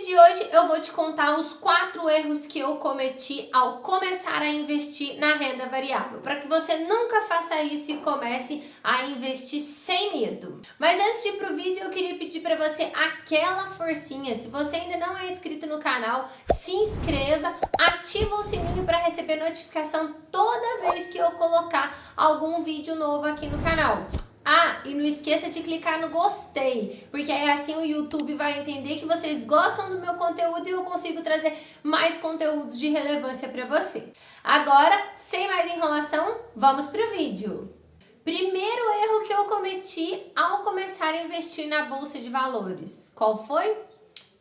de hoje eu vou te contar os 4 erros que eu cometi ao começar a investir na renda variável, para que você nunca faça isso e comece a investir sem medo. Mas antes de ir pro vídeo, eu queria pedir para você aquela forcinha. Se você ainda não é inscrito no canal, se inscreva, ativa o sininho para receber notificação toda vez que eu colocar algum vídeo novo aqui no canal. Ah, e não esqueça de clicar no gostei, porque aí assim o YouTube vai entender que vocês gostam do meu conteúdo e eu consigo trazer mais conteúdos de relevância para você. Agora, sem mais enrolação, vamos pro vídeo. Primeiro erro que eu cometi ao começar a investir na bolsa de valores. Qual foi?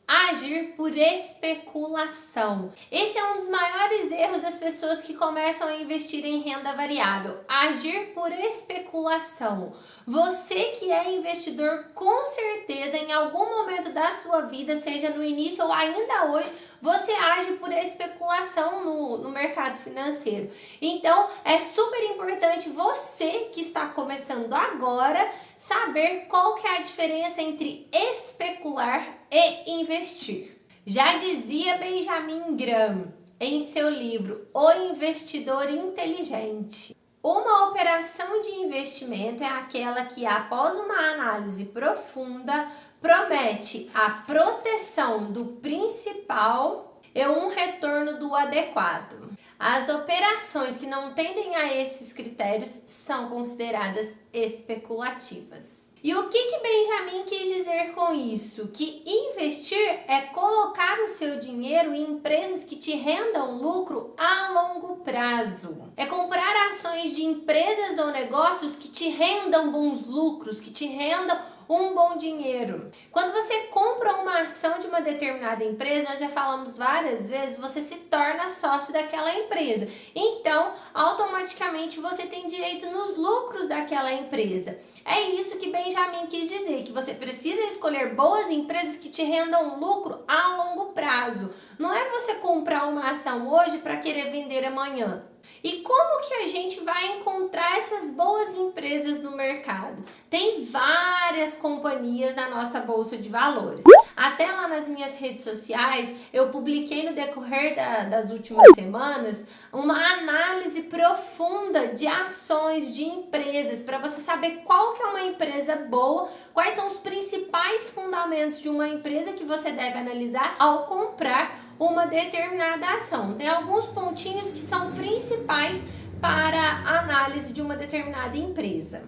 Agir por especulação. Esse é um dos maiores erros das pessoas que começam a investir em renda variável. Agir por especulação. Você que é investidor, com certeza, em algum momento da sua vida, seja no início ou ainda hoje, você age por especulação no mercado financeiro. Então, é super importante você que está começando agora saber qual que é a diferença entre especular e investir. Já dizia Benjamin Graham em seu livro O Investidor Inteligente: uma operação de investimento é aquela que, após uma análise profunda, promete a proteção do principal e um retorno do adequado. As operações que não tendem a esses critérios são consideradas especulativas. E o que Benjamin quis dizer com isso? Que investir é colocar o seu dinheiro em empresas que te rendam lucro a longo prazo. É comprar ações de empresas ou negócios que te rendam bons lucros, que te rendam um bom dinheiro. Quando você compra uma ação de uma determinada empresa, nós já falamos várias vezes, você se torna sócio daquela empresa. Então, automaticamente você tem direito nos lucros daquela empresa. É isso que Benjamin quis dizer, que você precisa escolher boas empresas que te rendam lucro a longo prazo. Não é você comprar uma ação hoje para querer vender amanhã. E como que a gente vai encontrar essas boas empresas no mercado? Tem várias companhias na nossa bolsa de valores. Até lá nas minhas redes sociais, eu publiquei no decorrer das últimas semanas uma análise profunda de ações de empresas, para você saber qual que é uma empresa boa, quais são os principais fundamentos de uma empresa que você deve analisar ao comprar uma determinada ação. Tem alguns pontinhos que são principais para a análise de uma determinada empresa.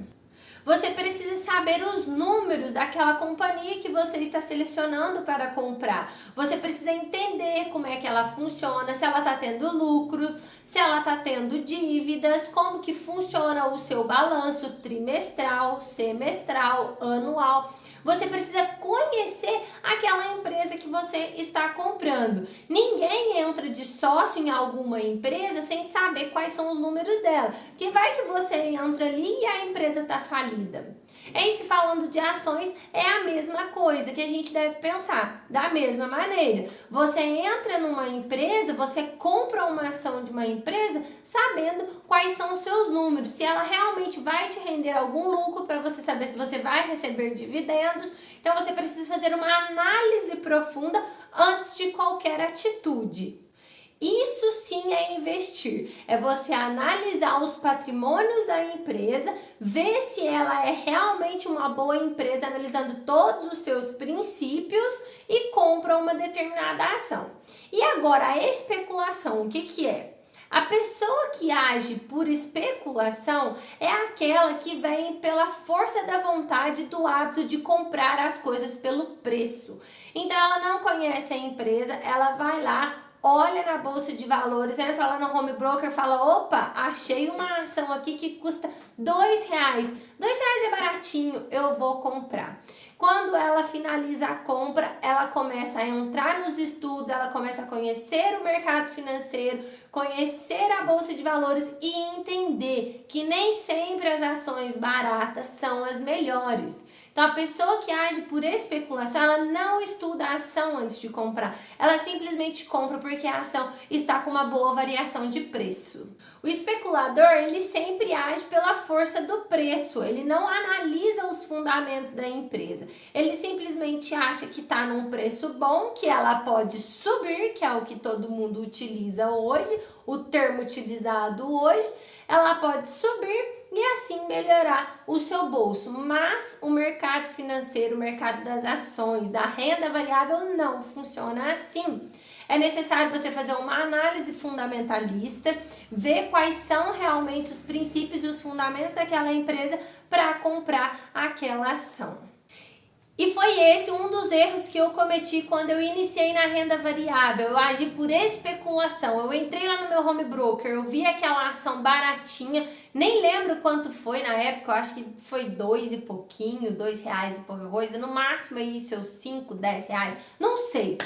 Você precisa saber os números daquela companhia que você está selecionando para comprar. Você precisa entender como é que ela funciona, se ela está tendo lucro, se ela está tendo dívidas, como que funciona o seu balanço trimestral, semestral, anual. Você precisa conhecer aquela empresa que você está comprando. Ninguém entra de sócio em alguma empresa sem saber quais são os números dela. Porque vai que você entra ali e a empresa está falida. Em se falando de ações, é a mesma coisa que a gente deve pensar. Da mesma maneira, você entra numa empresa, você compra uma ação de uma empresa sabendo quais são os seus números, se ela realmente vai te render algum lucro, para você saber se você vai receber dividendos. Então você precisa fazer uma análise profunda antes de qualquer atitude. Isso sim é investir, é você analisar os patrimônios da empresa, ver se ela é realmente uma boa empresa, analisando todos os seus princípios, e compra uma determinada ação. E agora, a especulação, o que é? A pessoa que age por especulação é aquela que vem pela força da vontade, do hábito de comprar as coisas pelo preço. Então ela não conhece a empresa, ela vai lá, olha na bolsa de valores, entra lá no home broker, fala: opa, achei uma ação aqui que custa R$2. R$2 é baratinho, eu vou comprar. Quando ela finaliza a compra, ela começa a entrar nos estudos, ela começa a conhecer o mercado financeiro, conhecer a bolsa de valores e entender que nem sempre as ações baratas são as melhores. Então, a pessoa que age por especulação, ela não estuda a ação antes de comprar. Ela simplesmente compra porque a ação está com uma boa variação de preço. O especulador, ele sempre age pela força do preço. Ele não analisa os fundamentos da empresa. Ele simplesmente acha que está num preço bom, que ela pode subir, que é o que todo mundo utiliza hoje, o termo utilizado hoje. Ela pode subir e assim melhorar o seu bolso. Mas o mercado financeiro, o mercado das ações, da renda variável não funciona assim. É necessário você fazer uma análise fundamentalista, ver quais são realmente os princípios e os fundamentos daquela empresa para comprar aquela ação. E foi esse um dos erros que eu cometi quando eu iniciei na renda variável. Eu agi por especulação. Eu entrei lá no meu home broker, eu vi aquela ação baratinha, nem lembro quanto foi na época, eu acho que foi R$2 e pouquinho, R$2 e pouca coisa, no máximo aí seus 5, 10 reais, não sei.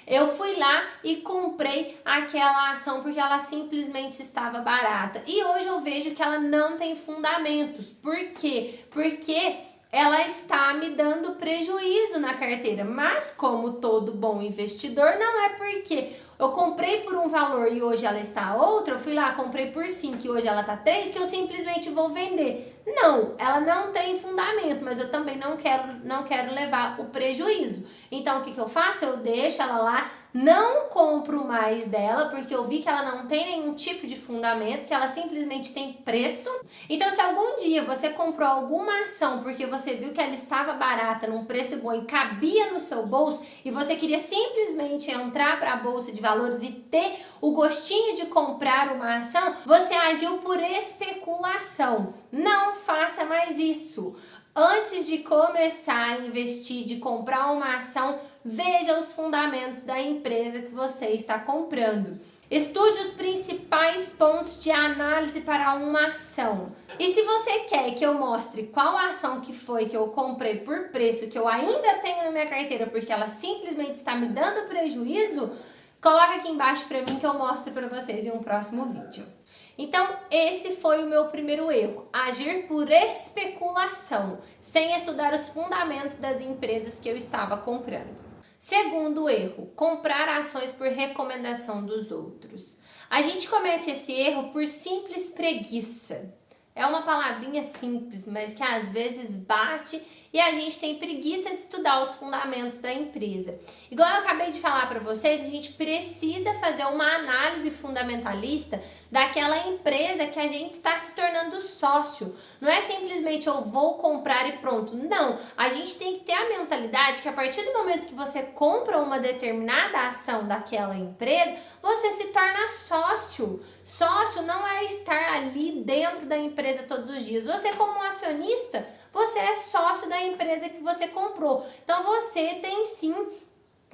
Eu fui lá e comprei aquela ação porque ela simplesmente estava barata. E hoje eu vejo que ela não tem fundamentos. Por quê? Porque ela está me dando prejuízo na carteira, mas como todo bom investidor, não é porque eu comprei por um valor e hoje ela está outro, eu fui lá, comprei por 5 e hoje ela está 3, que eu simplesmente vou vender. Não, ela não tem fundamento, mas eu também não quero levar o prejuízo. Então o que eu faço? Eu deixo ela lá, não compro mais dela, porque eu vi que ela não tem nenhum tipo de fundamento, que ela simplesmente tem preço. Então, se algum dia você comprou alguma ação porque você viu que ela estava barata, num preço bom e cabia no seu bolso, e você queria simplesmente entrar para a bolsa de valores e ter o gostinho de comprar uma ação, você agiu por especulação. Não faça mais isso. Antes de começar a investir, de comprar uma ação, veja os fundamentos da empresa que você está comprando. Estude os principais pontos de análise para uma ação. E se você quer que eu mostre qual ação que foi que eu comprei por preço, que eu ainda tenho na minha carteira, porque ela simplesmente está me dando prejuízo, coloca aqui embaixo para mim que eu mostro para vocês em um próximo vídeo. Então, esse foi o meu primeiro erro, agir por especulação, sem estudar os fundamentos das empresas que eu estava comprando. Segundo erro, comprar ações por recomendação dos outros. A gente comete esse erro por simples preguiça. É uma palavrinha simples, mas que às vezes bate e a gente tem preguiça de estudar os fundamentos da empresa. Igual eu acabei de falar para vocês, a gente precisa fazer uma análise fundamentalista daquela empresa que a gente está se tornando sócio. Não é simplesmente eu vou comprar e pronto. Não, a gente tem que ter a mentalidade que a partir do momento que você compra uma determinada ação daquela empresa, você se torna sócio. Sócio não é estar ali dentro da empresa todos os dias. Você como um acionista, você é sócio da empresa que você comprou. Então você tem sim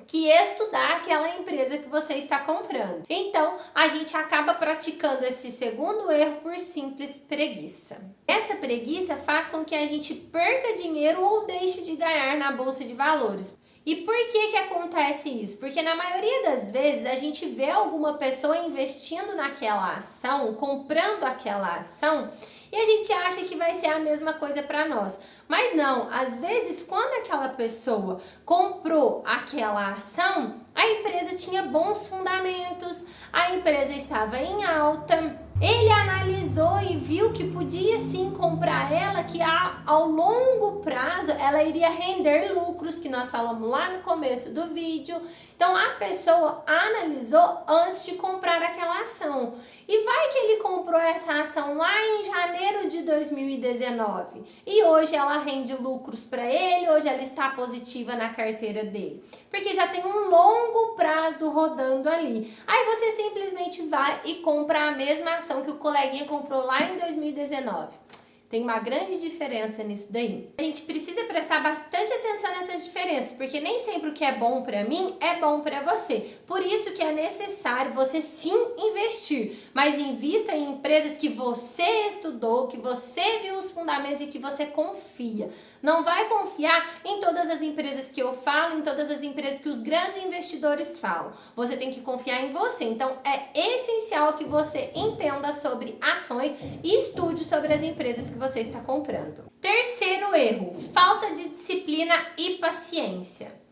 que estudar aquela empresa que você está comprando. Então a gente acaba praticando esse segundo erro por simples preguiça. Essa preguiça faz com que a gente perca dinheiro ou deixe de ganhar na bolsa de valores. E por que acontece isso? Porque na maioria das vezes a gente vê alguma pessoa investindo naquela ação, comprando aquela ação, e a gente acha que vai ser a mesma coisa para nós. Mas não, às vezes quando aquela pessoa comprou aquela ação, a empresa tinha bons fundamentos, a empresa estava em alta, ele analisou e viu que podia sim comprar ela, que ao longo prazo ela iria render lucros, que nós falamos lá no começo do vídeo. Então a pessoa analisou antes de comprar aquela ação. E vai que ele comprou essa ação lá em janeiro de 2019 e hoje ela rende lucros para ele, hoje ela está positiva na carteira dele, porque já tem um longo prazo rodando ali. Aí você simplesmente vai e compra a mesma ação que o coleguinha comprou lá em 2019. Tem uma grande diferença nisso daí. A gente precisa prestar bastante atenção nessas diferenças, porque nem sempre o que é bom para mim é bom para você. Por isso que é necessário você sim investir, mas invista em empresas que você estudou, que você viu os fundamentos e que você confia. Não vai confiar em todas as empresas que eu falo, em todas as empresas que os grandes investidores falam. Você tem que confiar em você. Então, é essencial que você entenda sobre ações e estude sobre as empresas que você está comprando. Terceiro erro, falta de disciplina e paciência.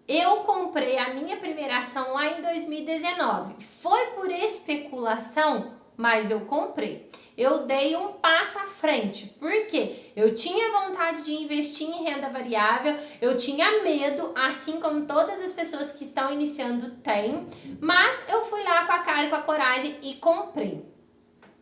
Eu comprei a minha primeira ação lá em 2019. Foi por especulação, mas eu comprei. Eu dei um passo à frente, porque eu tinha vontade de investir em renda variável, eu tinha medo, assim como todas as pessoas que estão iniciando têm, mas eu fui lá com a cara e com a coragem e comprei.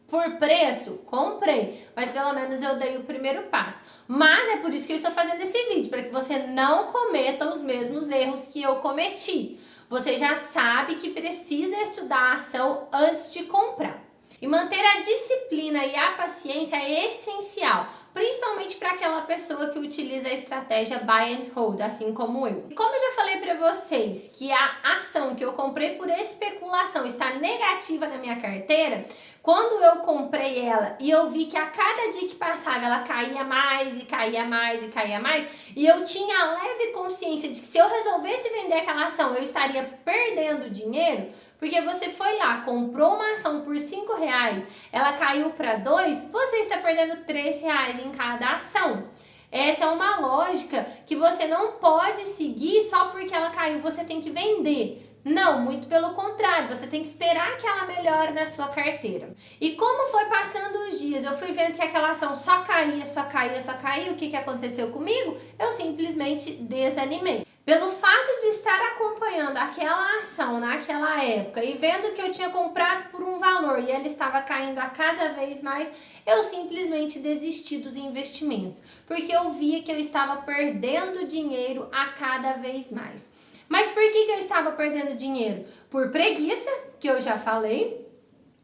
Por preço, comprei, mas pelo menos eu dei o primeiro passo. Mas é por isso que eu estou fazendo esse vídeo, para que você não cometa os mesmos erros que eu cometi. Você já sabe que precisa estudar a ação antes de comprar. E manter a disciplina e a paciência é essencial, principalmente para aquela pessoa que utiliza a estratégia buy and hold, assim como eu. E como eu já falei para vocês que a ação que eu comprei por especulação está negativa na minha carteira, quando eu comprei ela e eu vi que a cada dia que passava ela caía mais e caía mais e caía mais, e eu tinha a leve consciência de que se eu resolvesse vender aquela ação eu estaria perdendo dinheiro, porque você foi lá, comprou uma ação por R$5, ela caiu para 2, você está perdendo R$3 em cada ação. Essa é uma lógica que você não pode seguir só porque ela caiu, você tem que vender. Não, muito pelo contrário, você tem que esperar que ela melhore na sua carteira. E como foi passando os dias, eu fui vendo que aquela ação só caía, só caía, só caía, o que aconteceu comigo? Eu simplesmente desanimei. Pelo fato de estar acompanhando aquela ação naquela época e vendo que eu tinha comprado por um valor e ela estava caindo a cada vez mais, eu simplesmente desisti dos investimentos, porque eu via que eu estava perdendo dinheiro a cada vez mais. Mas por que eu estava perdendo dinheiro? Por preguiça, que eu já falei,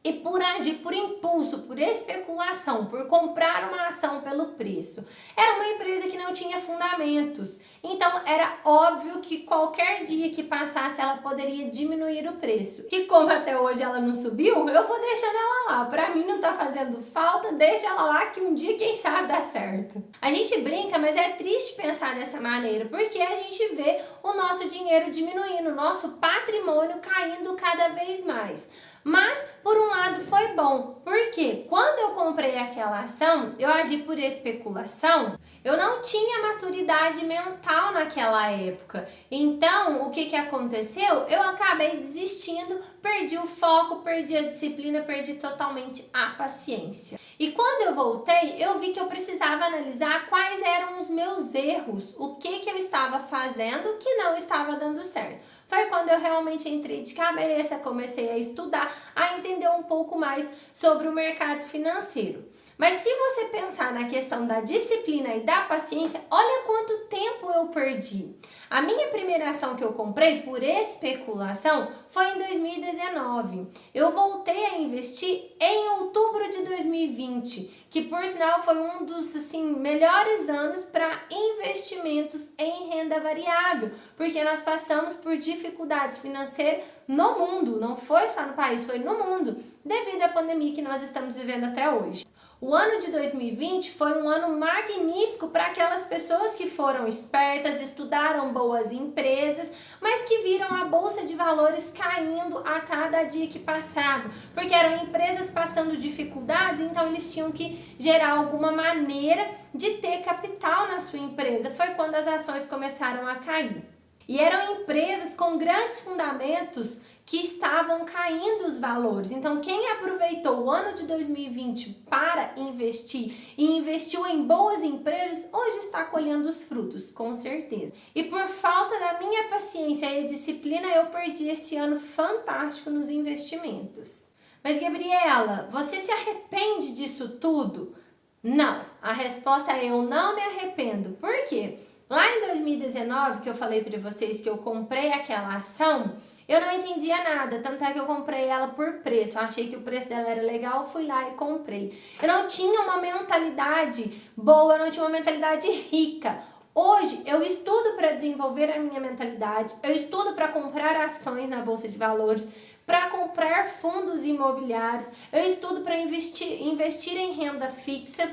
e por agir por impulso, por especulação, por comprar uma ação pelo preço. Era uma empresa que não tinha fundamentos, então era óbvio que qualquer dia que passasse ela poderia diminuir o preço. E como até hoje ela não subiu, eu vou deixando ela lá. Pra mim não tá fazendo falta, deixa ela lá que um dia quem sabe dá certo. A gente brinca, mas é triste pensar dessa maneira, porque a gente vê o nosso dinheiro diminuindo, o nosso patrimônio caindo cada vez mais. Mas, por um lado, foi bom, porque quando eu comprei aquela ação, eu agi por especulação, eu não tinha maturidade mental naquela época. Então, o que aconteceu? Eu acabei desistindo, perdi o foco, perdi a disciplina, perdi totalmente a paciência. E quando eu voltei, eu vi que eu precisava analisar quais eram os meus erros, o que eu estava fazendo que não estava dando certo. Foi quando eu realmente entrei de cabeça, comecei a estudar, a entender um pouco mais sobre o mercado financeiro. Mas se você pensar na questão da disciplina e da paciência, olha quanto tempo eu perdi. A minha primeira ação que eu comprei por especulação foi em 2019. Eu voltei a investir em outubro de 2020, que por sinal foi um dos melhores anos para investimentos em renda variável, porque nós passamos por dificuldades financeiras no mundo, não foi só no país, foi no mundo, devido à pandemia que nós estamos vivendo até hoje. O ano de 2020 foi um ano magnífico para aquelas pessoas que foram espertas, estudaram boas empresas, mas que viram a bolsa de valores caindo a cada dia que passava, porque eram empresas passando dificuldades, então eles tinham que gerar alguma maneira de ter capital na sua empresa. Foi quando as ações começaram a cair. E eram empresas com grandes fundamentos que estavam caindo os valores. Então, quem aproveitou o ano de 2020 para investir e investiu em boas empresas, hoje está colhendo os frutos, com certeza. E por falta da minha paciência e disciplina, eu perdi esse ano fantástico nos investimentos. Mas, Gabriela, você se arrepende disso tudo? Não. A resposta é eu não me arrependo. Por quê? Lá em 2019, que eu falei para vocês que eu comprei aquela ação, eu não entendia nada, tanto é que eu comprei ela por preço. Eu achei que o preço dela era legal, fui lá e comprei. Eu não tinha uma mentalidade boa, eu não tinha uma mentalidade rica. Hoje eu estudo para desenvolver a minha mentalidade, eu estudo para comprar ações na Bolsa de Valores, para comprar fundos imobiliários, eu estudo para investir em renda fixa.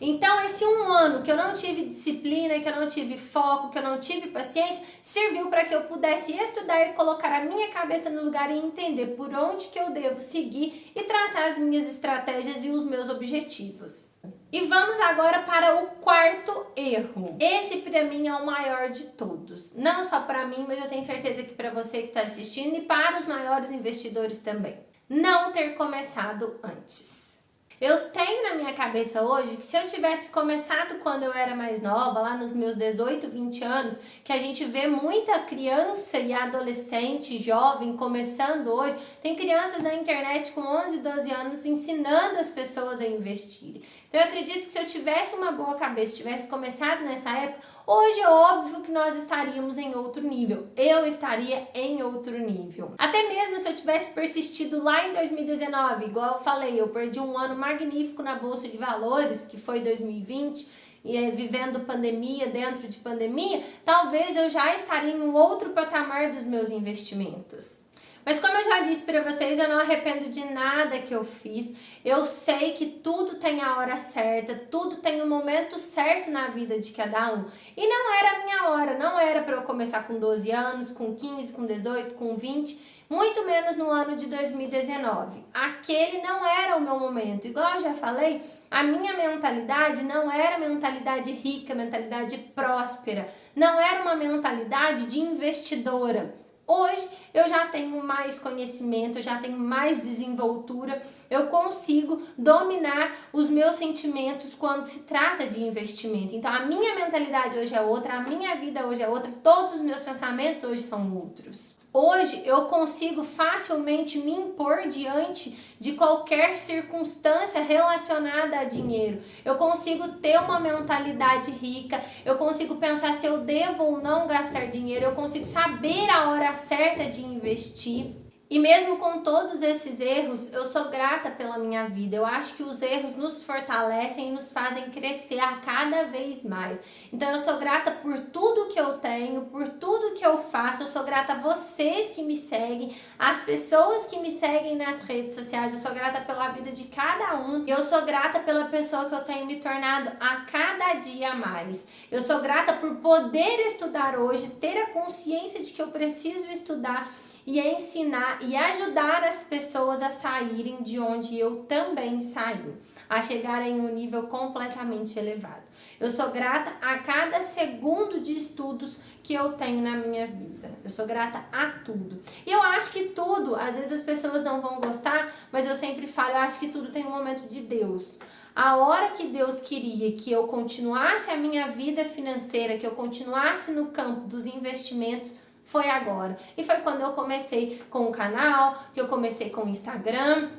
Então esse um ano que eu não tive disciplina, que eu não tive foco, que eu não tive paciência, serviu para que eu pudesse estudar e colocar a minha cabeça no lugar e entender por onde que eu devo seguir e traçar as minhas estratégias e os meus objetivos. E vamos agora para o quarto erro. Esse para mim é o maior de todos. Não só para mim, mas eu tenho certeza que para você que está assistindo e para os maiores investidores também. Não ter começado antes. Eu tenho na minha cabeça hoje que se eu tivesse começado quando eu era mais nova, lá nos meus 18, 20 anos, que a gente vê muita criança e adolescente, jovem, começando hoje, tem crianças na internet com 11, 12 anos ensinando as pessoas a investirem. Então eu acredito que se eu tivesse uma boa cabeça, tivesse começado nessa época, hoje é óbvio que nós estaríamos em outro nível. Eu estaria em outro nível. Até mesmo se eu tivesse persistido lá em 2019, igual eu falei, eu perdi um ano magnífico na Bolsa de Valores, que foi 2020, e vivendo pandemia, dentro de pandemia, talvez eu já estaria em um outro patamar dos meus investimentos. Mas como eu já disse para vocês, eu não arrependo de nada que eu fiz. Eu sei que tudo tem a hora certa, tudo tem o momento certo na vida de cada um. E não era a minha hora, não era para eu começar com 12 anos, com 15, com 18, com 20, muito menos no ano de 2019. Aquele não era o meu momento. Igual eu já falei, a minha mentalidade não era mentalidade rica, mentalidade próspera, não era uma mentalidade de investidora. Hoje eu já tenho mais conhecimento, eu já tenho mais desenvoltura, eu consigo dominar os meus sentimentos quando se trata de investimento. Então a minha mentalidade hoje é outra, a minha vida hoje é outra, todos os meus pensamentos hoje são outros. Hoje eu consigo facilmente me impor diante de qualquer circunstância relacionada a dinheiro. Eu consigo ter uma mentalidade rica, eu consigo pensar se eu devo ou não gastar dinheiro, eu consigo saber a hora certa de investir. E mesmo com todos esses erros, eu sou grata pela minha vida. Eu acho que os erros nos fortalecem e nos fazem crescer a cada vez mais. Então eu sou grata por tudo que eu tenho, por tudo que eu faço. Eu sou grata a vocês que me seguem, às pessoas que me seguem nas redes sociais. Eu sou grata pela vida de cada um. Eu sou grata pela pessoa que eu tenho me tornado a cada dia mais. Eu sou grata por poder estudar hoje, ter a consciência de que eu preciso estudar e ensinar e ajudar as pessoas a saírem de onde eu também saí, a chegarem em um nível completamente elevado. Eu sou grata a cada segundo de estudos que eu tenho na minha vida. Eu sou grata a tudo. E eu acho que tudo, às vezes as pessoas não vão gostar, mas eu sempre falo, eu acho que tudo tem um momento de Deus. A hora que Deus queria que eu continuasse a minha vida financeira, que eu continuasse no campo dos investimentos, foi agora. E foi quando eu comecei com o canal, que eu comecei com o Instagram,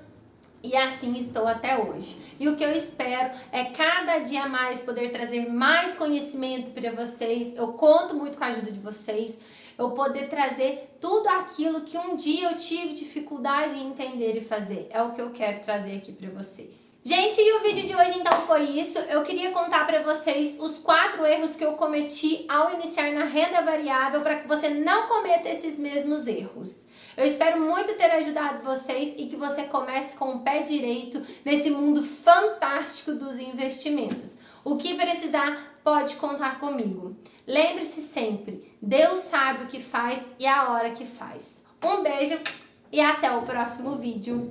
e assim estou até hoje. E o que eu espero é cada dia mais poder trazer mais conhecimento para vocês. Eu conto muito com a ajuda de vocês. Eu poder trazer tudo aquilo que um dia eu tive dificuldade em entender e fazer. É o que eu quero trazer aqui para vocês. Gente, e o vídeo de hoje então foi isso. Eu queria contar para vocês os 4 erros que eu cometi ao iniciar na renda variável para que você não cometa esses mesmos erros. Eu espero muito ter ajudado vocês e que você comece com o pé direito nesse mundo fantástico dos investimentos. O que precisar, pode contar comigo. Lembre-se sempre, Deus sabe o que faz e a hora que faz. Um beijo e até o próximo vídeo.